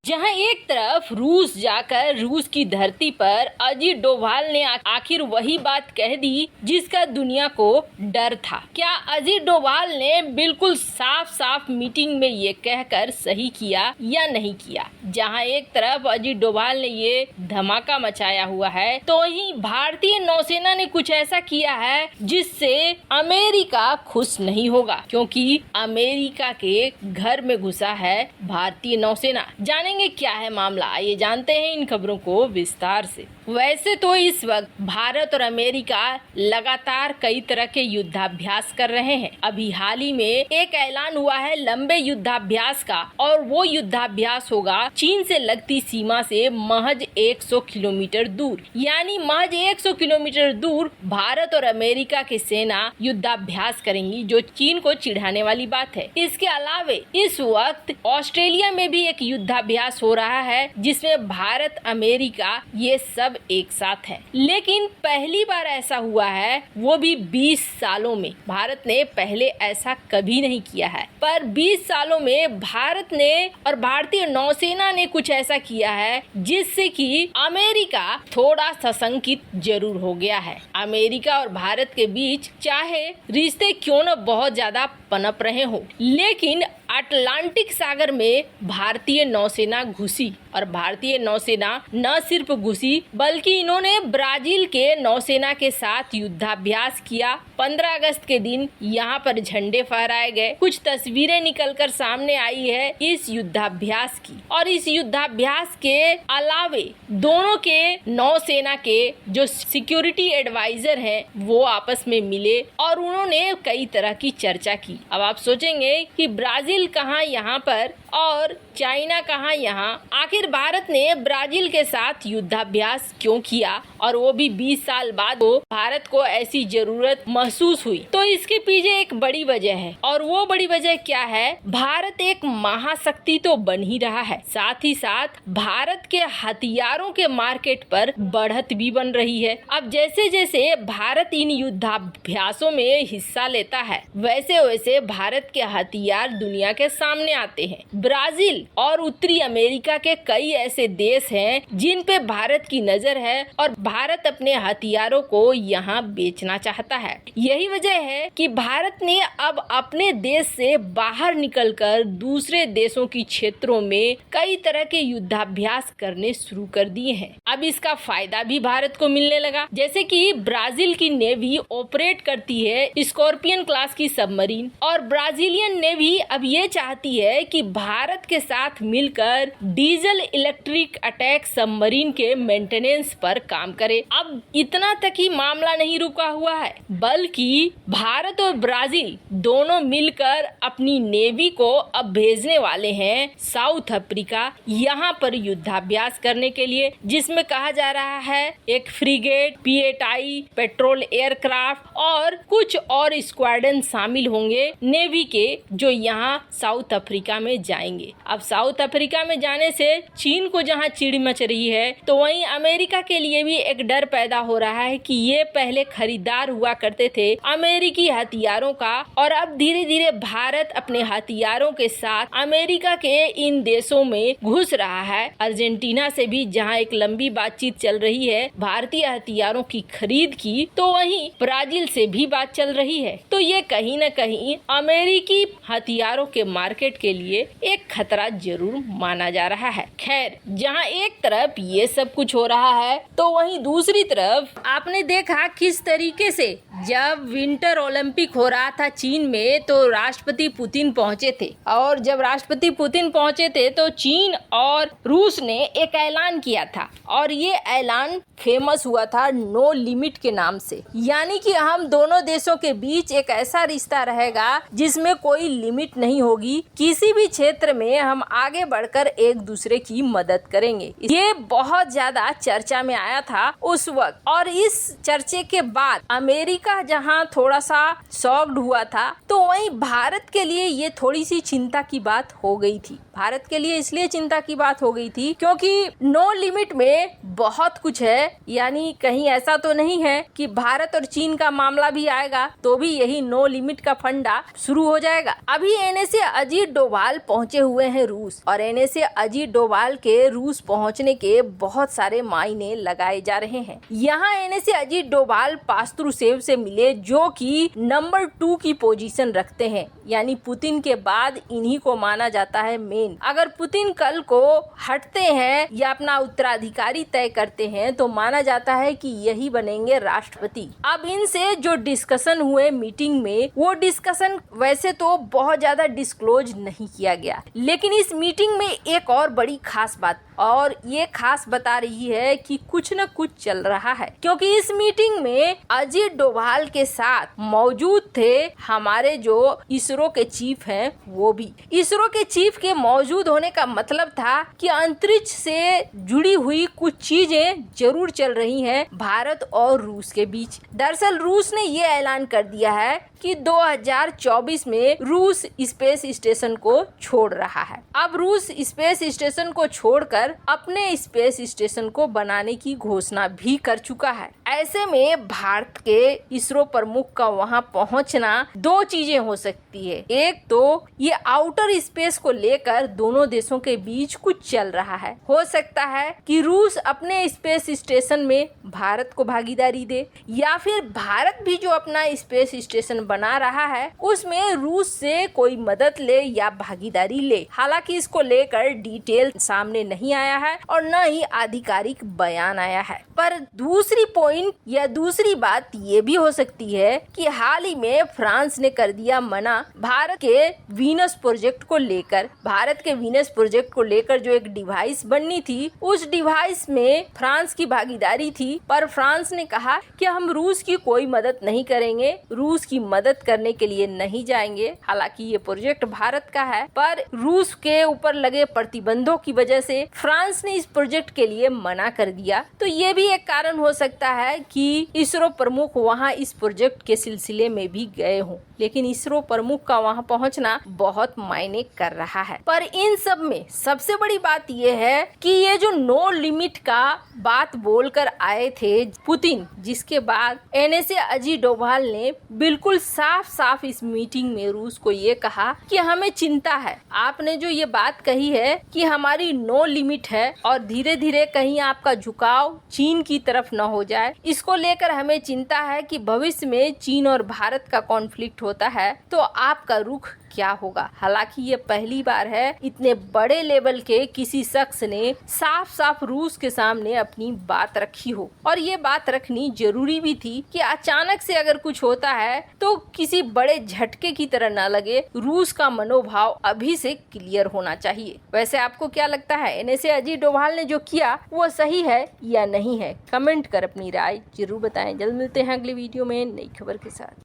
जहां एक तरफ रूस जाकर रूस की धरती पर अजीत डोभाल ने आखिर वही बात कह दी जिसका दुनिया को डर था। क्या अजीत डोभाल ने बिल्कुल साफ साफ मीटिंग में ये कहकर सही किया या नहीं किया? जहां एक तरफ अजीत डोभाल ने ये धमाका मचाया हुआ है, तो वहीं भारतीय नौसेना ने कुछ ऐसा किया है जिससे अमेरिका खुश नहीं होगा, क्योंकि अमेरिका के घर में घुसा है भारतीय नौसेना। जानेंगे क्या है मामला, आइए जानते हैं इन खबरों को विस्तार से। वैसे तो इस वक्त भारत और अमेरिका लगातार कई तरह के युद्धाभ्यास कर रहे हैं। अभी हाल ही में एक ऐलान हुआ है लंबे युद्धाभ्यास का, और वो युद्धाभ्यास होगा चीन से लगती सीमा से महज 100 किलोमीटर दूर। यानी महज 100 किलोमीटर दूर भारत और अमेरिका की सेना युद्धाभ्यास करेंगी, जो चीन को चिढ़ाने वाली बात है। इसके अलावे इस वक्त ऑस्ट्रेलिया में भी एक युद्धाभ्यास हो रहा है, जिसमें भारत अमेरिका ये सब एक साथ है। लेकिन पहली बार ऐसा हुआ है, वो भी 20 सालों में। भारत ने पहले ऐसा कभी नहीं किया है, पर 20 सालों में भारत ने और भारतीय नौसेना ने कुछ ऐसा किया है जिससे कि अमेरिका थोड़ा सशंकित जरूर हो गया है। अमेरिका और भारत के बीच चाहे रिश्ते क्यों न बहुत ज्यादा पनप रहे हो, लेकिन अटलांटिक सागर में भारतीय नौसेना घुसी, और भारतीय नौसेना न सिर्फ घुसी बल्कि इन्होंने ब्राजील के नौसेना के साथ युद्धाभ्यास किया। 15 अगस्त के दिन यहाँ पर झंडे फहराए गए। कुछ तस्वीरें निकलकर सामने आई है इस युद्धाभ्यास की, और इस युद्धाभ्यास के अलावे दोनों के नौसेना के जो सिक्योरिटी एडवाइजर हैं वो आपस में मिले और उन्होंने कई तरह की चर्चा की। अब आप सोचेंगे कि ब्राजील कहाँ यहाँ पर और चाइना कहाँ यहाँ? आखिर भारत ने ब्राजील के साथ युद्धाभ्यास क्यों किया, और वो भी 20 साल बाद भारत को ऐसी जरूरत महसूस हुई? तो इसके पीछे एक बड़ी वजह है, और वो बड़ी वजह क्या है? भारत एक महाशक्ति तो बन ही रहा है, साथ ही साथ भारत के हथियारों के मार्केट पर बढ़त भी बन रही है। अब जैसे जैसे भारत इन युद्धाभ्यासों में हिस्सा लेता है, वैसे वैसे भारत के हथियार दुनिया के सामने आते हैं। ब्राजील और उत्तरी अमेरिका के कई ऐसे देश हैं जिन पे भारत की नजर है, और भारत अपने हथियारों को यहाँ बेचना चाहता है। यही वजह है कि भारत ने अब अपने देश से बाहर निकलकर दूसरे देशों की क्षेत्रों में कई तरह के युद्धाभ्यास करने शुरू कर दिए हैं। अब इसका फायदा भी भारत को मिलने लगा, जैसे कि ब्राजील की नेवी ऑपरेट करती है स्कॉर्पियन क्लास की सबमरीन, और ब्राजीलियन नेवी अब ये चाहती है कि भारत के साथ मिलकर डीजल इलेक्ट्रिक अटैक सबमरीन के मेंटेनेंस पर काम करे। अब इतना तक ही मामला नहीं रुका हुआ है, बल्कि भारत और ब्राजील दोनों मिलकर अपनी नेवी को अब भेजने वाले हैं साउथ अफ्रीका, यहाँ पर युद्धाभ्यास करने के लिए, जिसमें कहा जा रहा है एक फ्रिगेट, P-8I पेट्रोल एयरक्राफ्ट और कुछ और स्क्वाड्रन शामिल होंगे नेवी के, जो यहाँ साउथ अफ्रीका में जाएंगे। अब साउथ अफ्रीका में जाने से चीन को जहां चिड़ मच रही है, तो वहीं अमेरिका के लिए भी एक डर पैदा हो रहा है कि ये पहले खरीदार हुआ करते थे अमेरिकी हथियारों का, और अब धीरे धीरे भारत अपने हथियारों के साथ अमेरिका के इन देशों में घुस रहा है। अर्जेंटीना से भी जहां एक लंबी बातचीत चल रही है भारतीय हथियारों की खरीद की, तो वहीं ब्राजील से भी बात चल रही है। तो ये कहीं न कहीं अमेरिकी हथियारों के मार्केट के लिए एक खतरा जरूर माना जा रहा है। खैर, जहां एक तरफ ये सब कुछ हो रहा है, तो वहीं दूसरी तरफ आपने देखा किस तरीके से जब विंटर ओलंपिक हो रहा था चीन में, तो राष्ट्रपति पुतिन पहुंचे थे, और जब राष्ट्रपति पुतिन पहुंचे थे तो चीन और रूस ने एक ऐलान किया था, और ये ऐलान फेमस हुआ था नो लिमिट के नाम से। यानी कि हम दोनों देशों के बीच एक ऐसा रिश्ता रहेगा जिसमें कोई लिमिट नहीं होगी, किसी भी क्षेत्र में हम आगे बढ़कर एक दूसरे की मदद करेंगे। ये बहुत ज्यादा चर्चा में आया था उस वक्त, और इस चर्चे के बाद अमेरिका अमेरिका जहां थोड़ा सा शॉक्ड हुआ था, तो वहीं भारत के लिए ये थोड़ी सी चिंता की बात हो गई थी। भारत के लिए इसलिए चिंता की बात हो गई थी क्योंकि नो लिमिट में बहुत कुछ है, यानी कहीं ऐसा तो नहीं है कि भारत और चीन का मामला भी आएगा तो भी यही नो लिमिट का फंडा शुरू हो जाएगा। अभी एनएसए अजीत डोभाल पहुंचे हुए हैं रूस, और एनएसए अजीत डोभाल के रूस पहुंचने के बहुत सारे मायने लगाए जा रहे हैं। यहाँ एनएसए अजीत डोभाल पास्त्रुसेव से मिले, जो कि नंबर 2 की पोजीशन रखते हैं, यानी पुतिन के बाद इन्हीं को माना जाता है मेन। अगर पुतिन कल को हटते हैं या अपना उत्तराधिकारी तय करते हैं तो माना जाता है कि यही बनेंगे राष्ट्रपति। अब इनसे जो डिस्कशन हुए मीटिंग में, वो डिस्कशन वैसे तो बहुत ज्यादा डिस्क्लोज नहीं किया गया, लेकिन इस मीटिंग में एक और बड़ी खास बात, और ये खास बता रही है कि कुछ न कुछ चल रहा है, क्योंकि इस मीटिंग में अजीत डोभाल के साथ मौजूद थे हमारे जो इसरो के चीफ हैं, वो भी। इसरो के चीफ के मौजूद होने का मतलब था कि अंतरिक्ष से जुड़ी हुई कुछ चीजें जरूर चल रही हैं भारत और रूस के बीच। दरअसल रूस ने ये ऐलान कर दिया है कि 2024 में रूस स्पेस स्टेशन को छोड़ रहा है। अब रूस स्पेस स्टेशन को छोड़कर अपने स्पेस स्टेशन को बनाने की घोषणा भी कर चुका है। ऐसे में भारत के इसरो प्रमुख का वहां पहुंचना दो चीजें हो सकती है। एक तो ये आउटर स्पेस को लेकर दोनों देशों के बीच कुछ चल रहा है। हो सकता है कि रूस अपने स्पेस स्टेशन में भारत को भागीदारी दे, या फिर भारत भी जो अपना स्पेस स्टेशन बना रहा है उसमें रूस से कोई मदद ले या भागीदारी ले। हालांकि इसको लेकर डिटेल सामने नहीं आया है और न ही आधिकारिक बयान आया है। पर दूसरी पॉइंट या दूसरी बात ये भी हो सकती है कि हाल ही में फ्रांस ने कर दिया मना भारत के वीनस प्रोजेक्ट को लेकर। भारत के वीनस प्रोजेक्ट को लेकर जो एक डिवाइस बननी थी, उस डिवाइस में फ्रांस की भागीदारी थी, पर फ्रांस ने कहा कि हम रूस की कोई मदद नहीं करेंगे, रूस की मदद करने के लिए नहीं जाएंगे। हालांकि ये प्रोजेक्ट भारत का है, पर रूस के ऊपर लगे प्रतिबंधों की वजह से फ्रांस ने इस प्रोजेक्ट के लिए मना कर दिया। तो ये भी एक कारण हो सकता है कि इसरो प्रमुख वहां इस प्रोजेक्ट के सिलसिले में भी गए हों, लेकिन इसरो प्रमुख का वहां पहुंचना बहुत मायने कर रहा है। पर इन सब में सबसे बड़ी बात यह है कि ये जो नो लिमिट का बात बोलकर आए थे पुतिन, जिसके बाद एनएसए अजीत डोभाल ने बिल्कुल साफ साफ इस मीटिंग में रूस को ये कहा कि हमें चिंता है, आपने जो ये बात कही है कि हमारी नो लिमिट है और धीरे धीरे कहीं आपका झुकाव चीन की तरफ न हो जाए, इसको लेकर हमें चिंता है कि भविष्य में चीन और भारत का कॉन्फ्लिक्ट होता है तो आपका रुख क्या होगा। हालांकि ये पहली बार है इतने बड़े लेवल के किसी शख्स ने साफ साफ रूस के सामने अपनी बात रखी हो, और ये बात रखनी जरूरी भी थी कि अचानक से अगर कुछ होता है तो किसी बड़े झटके की तरह न लगे। रूस का मनोभाव अभी से क्लियर होना चाहिए। वैसे आपको क्या लगता है, एनएसए अजीत डोभाल ने जो किया वो सही है या नहीं है? कमेंट कर अपनी राय जरूर बताएं। जल्द मिलते हैं अगले वीडियो में नई खबर के साथ।